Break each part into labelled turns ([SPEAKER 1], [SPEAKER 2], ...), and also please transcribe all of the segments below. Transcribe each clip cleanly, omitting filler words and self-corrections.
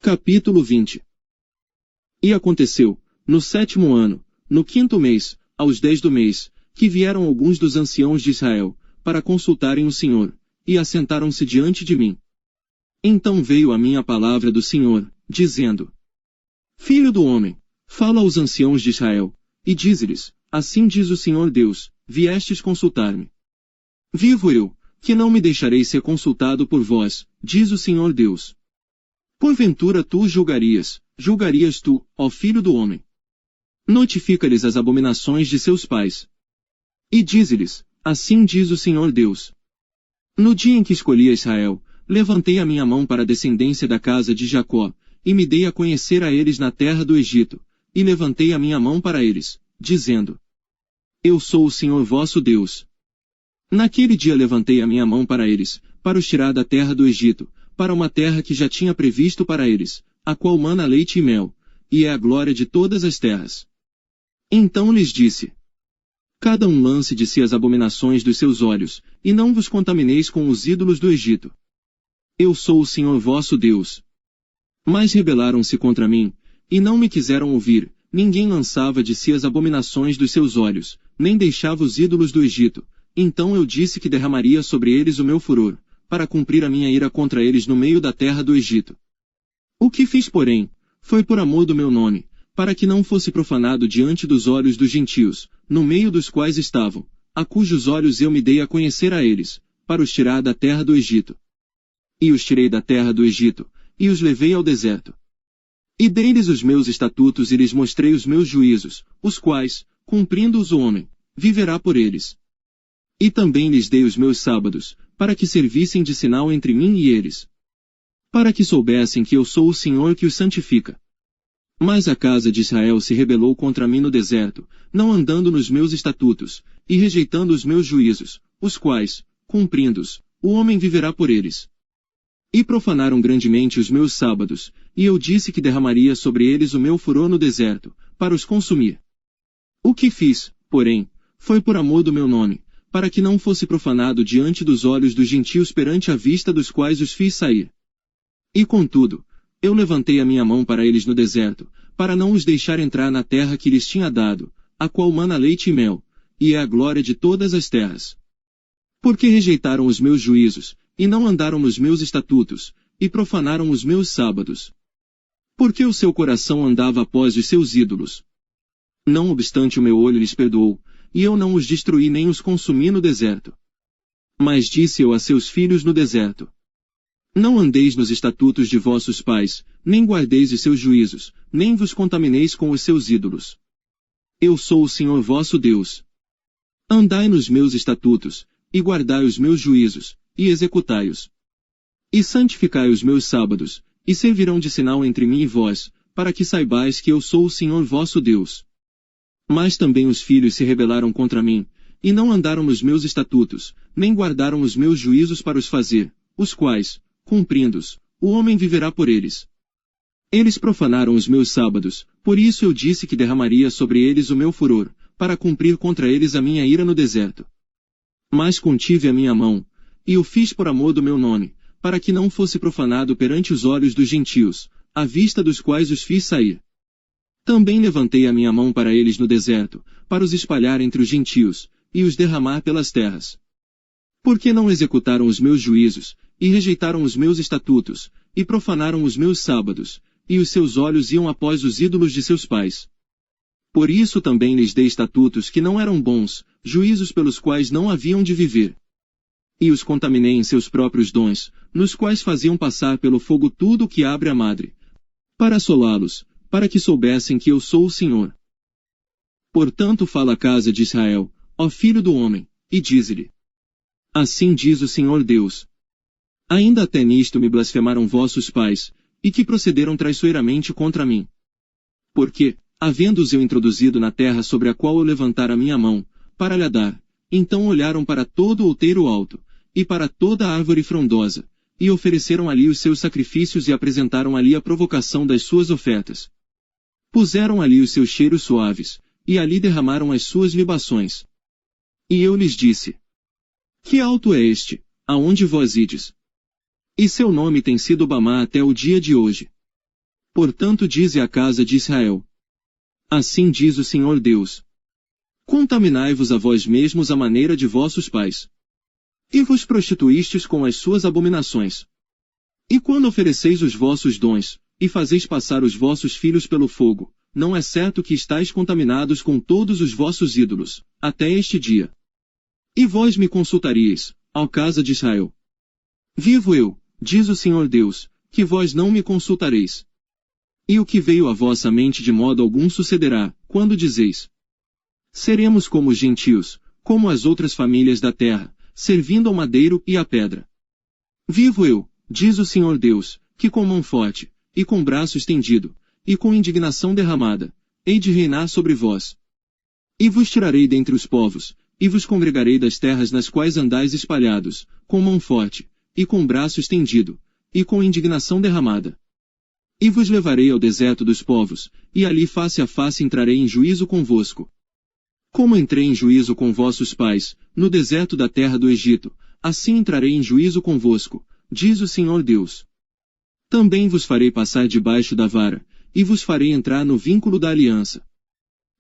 [SPEAKER 1] Capítulo 20. E aconteceu, no 7º ano, no 5º mês, aos 10 do mês, que vieram alguns dos anciãos de Israel, para consultarem o Senhor, e assentaram-se diante de mim. Então veio a mim a palavra do Senhor, dizendo: Filho do homem, fala aos anciãos de Israel, e dize-lhes: Assim diz o Senhor Deus, viestes consultar-me. Vivo eu, que não me deixarei ser consultado por vós, diz o Senhor Deus. Porventura tu julgarias tu, ó filho do homem. Notifica-lhes as abominações de seus pais. E dize-lhes: Assim diz o Senhor Deus. No dia em que escolhi a Israel, levantei a minha mão para a descendência da casa de Jacó, e me dei a conhecer a eles na terra do Egito, e levantei a minha mão para eles, dizendo: Eu sou o Senhor vosso Deus. Naquele dia levantei a minha mão para eles, para os tirar da terra do Egito, para uma terra que já tinha previsto para eles, a qual mana leite e mel, e é a glória de todas as terras. Então lhes disse: Cada um lance de si as abominações dos seus olhos, e não vos contamineis com os ídolos do Egito. Eu sou o Senhor vosso Deus. Mas rebelaram-se contra mim, e não me quiseram ouvir, ninguém lançava de si as abominações dos seus olhos, nem deixava os ídolos do Egito. Então eu disse que derramaria sobre eles o meu furor, para cumprir a minha ira contra eles no meio da terra do Egito. O que fiz, porém, foi por amor do meu nome, para que não fosse profanado diante dos olhos dos gentios, no meio dos quais estavam, a cujos olhos eu me dei a conhecer a eles, para os tirar da terra do Egito. E os tirei da terra do Egito, e os levei ao deserto. E dei-lhes os meus estatutos e lhes mostrei os meus juízos, os quais, cumprindo-os o homem, viverá por eles. E também lhes dei os meus sábados, para que servissem de sinal entre mim e eles. Para que soubessem que eu sou o Senhor que os santifica. Mas a casa de Israel se rebelou contra mim no deserto, não andando nos meus estatutos, e rejeitando os meus juízos, os quais, cumprindo-os, o homem viverá por eles. E profanaram grandemente os meus sábados, e eu disse que derramaria sobre eles o meu furor no deserto, para os consumir. O que fiz, porém, foi por amor do meu nome, para que não fosse profanado diante dos olhos dos gentios perante a vista dos quais os fiz sair. E contudo, eu levantei a minha mão para eles no deserto, para não os deixar entrar na terra que lhes tinha dado, a qual mana leite e mel, e é a glória de todas as terras. Porque rejeitaram os meus juízos, e não andaram nos meus estatutos, e profanaram os meus sábados. Porque o seu coração andava após os seus ídolos. Não obstante o meu olho lhes perdoou, e eu não os destruí nem os consumi no deserto. Mas disse eu a seus filhos no deserto: Não andeis nos estatutos de vossos pais, nem guardeis os seus juízos, nem vos contamineis com os seus ídolos. Eu sou o Senhor vosso Deus. Andai nos meus estatutos, e guardai os meus juízos, e executai-os. E santificai os meus sábados, e servirão de sinal entre mim e vós, para que saibais que eu sou o Senhor vosso Deus. Mas também os filhos se rebelaram contra mim, e não andaram nos meus estatutos, nem guardaram os meus juízos para os fazer, os quais, cumprindo-os, o homem viverá por eles. Eles profanaram os meus sábados, por isso eu disse que derramaria sobre eles o meu furor, para cumprir contra eles a minha ira no deserto. Mas contive a minha mão, e o fiz por amor do meu nome, para que não fosse profanado perante os olhos dos gentios, à vista dos quais os fiz sair. Também levantei a minha mão para eles no deserto, para os espalhar entre os gentios, e os derramar pelas terras. Porque não executaram os meus juízos, e rejeitaram os meus estatutos, e profanaram os meus sábados, e os seus olhos iam após os ídolos de seus pais. Por isso também lhes dei estatutos que não eram bons, juízos pelos quais não haviam de viver. E os contaminei em seus próprios dons, nos quais faziam passar pelo fogo tudo o que abre a madre, para assolá-los, para que soubessem que eu sou o Senhor. Portanto fala a casa de Israel, ó filho do homem, e dize-lhe: Assim diz o Senhor Deus. Ainda até nisto me blasfemaram vossos pais, e que procederam traiçoeiramente contra mim. Porque, havendo-os eu introduzido na terra sobre a qual eu levantara a minha mão, para lhe a dar, então olharam para todo o outeiro alto, e para toda a árvore frondosa, e ofereceram ali os seus sacrifícios e apresentaram ali a provocação das suas ofertas. Puseram ali os seus cheiros suaves, e ali derramaram as suas libações. E eu lhes disse: Que alto é este, aonde vós ides? E seu nome tem sido Bamá até o dia de hoje. Portanto dize à casa de Israel: assim diz o Senhor Deus: contaminai-vos a vós mesmos à maneira de vossos pais. E vos prostituístes com as suas abominações. E quando ofereceis os vossos dons, e fazeis passar os vossos filhos pelo fogo, não é certo que estáis contaminados com todos os vossos ídolos, até este dia. E vós me consultaríeis, ó casa de Israel. Vivo eu, diz o Senhor Deus, que vós não me consultareis. E o que veio à vossa mente de modo algum sucederá, quando dizeis: seremos como os gentios, como as outras famílias da terra, servindo ao madeiro e à pedra. Vivo eu, diz o Senhor Deus, que com mão forte, e com braço estendido, e com indignação derramada, hei de reinar sobre vós. E vos tirarei dentre os povos, e vos congregarei das terras nas quais andais espalhados, com mão forte, e com braço estendido, e com indignação derramada. E vos levarei ao deserto dos povos, e ali face a face entrarei em juízo convosco. Como entrei em juízo com vossos pais, no deserto da terra do Egito, assim entrarei em juízo convosco, diz o Senhor Deus. Também vos farei passar debaixo da vara, e vos farei entrar no vínculo da aliança.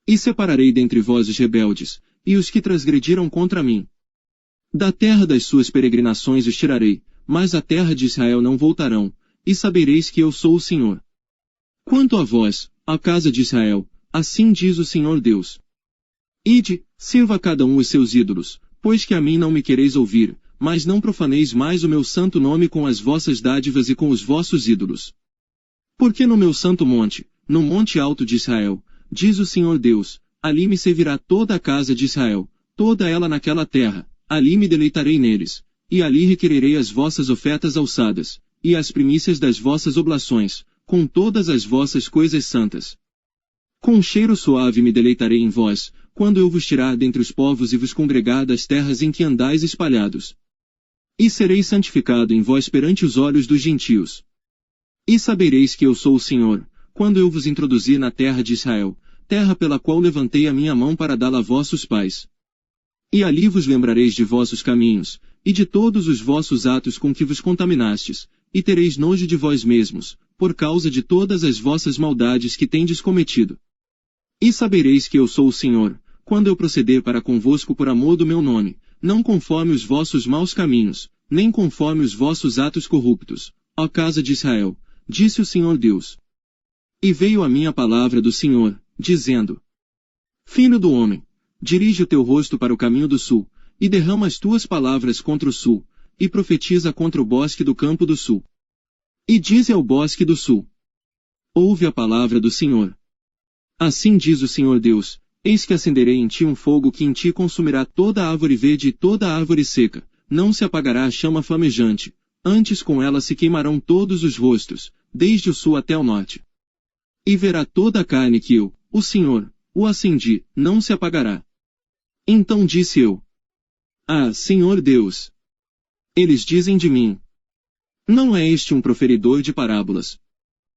[SPEAKER 1] E separarei dentre vós os rebeldes, e os que transgrediram contra mim. Da terra das suas peregrinações os tirarei, mas à terra de Israel não voltarão, e sabereis que eu sou o Senhor. Quanto a vós, a casa de Israel, assim diz o Senhor Deus: ide, sirva a cada um os seus ídolos, pois que a mim não me quereis ouvir, mas não profaneis mais o meu santo nome com as vossas dádivas e com os vossos ídolos. Porque no meu santo monte, no monte alto de Israel, diz o Senhor Deus, ali me servirá toda a casa de Israel, toda ela naquela terra, ali me deleitarei neles, e ali requererei as vossas ofertas alçadas, e as primícias das vossas oblações, com todas as vossas coisas santas. Com cheiro suave me deleitarei em vós, quando eu vos tirar dentre os povos e vos congregar das terras em que andais espalhados. E serei santificado em vós perante os olhos dos gentios. E sabereis que eu sou o Senhor, quando eu vos introduzir na terra de Israel, terra pela qual levantei a minha mão para dá-la a vossos pais. E ali vos lembrareis de vossos caminhos, e de todos os vossos atos com que vos contaminastes, e tereis nojo de vós mesmos, por causa de todas as vossas maldades que tendes cometido. E sabereis que eu sou o Senhor, quando eu proceder para convosco por amor do meu nome, não conforme os vossos maus caminhos, nem conforme os vossos atos corruptos, ó casa de Israel, disse o Senhor Deus. E veio a mim a palavra do Senhor, dizendo: filho do homem, dirige o teu rosto para o caminho do sul, e derrama as tuas palavras contra o sul, e profetiza contra o bosque do campo do sul. E dize ao bosque do sul: ouve a palavra do Senhor. Assim diz o Senhor Deus: eis que acenderei em ti um fogo que em ti consumirá toda a árvore verde e toda a árvore seca, não se apagará a chama flamejante, antes com ela se queimarão todos os rostos, desde o sul até o norte. E verá toda a carne que eu, o Senhor, o acendi, não se apagará. Então disse eu: ah, Senhor Deus! Eles dizem de mim: não é este um proferidor de parábolas?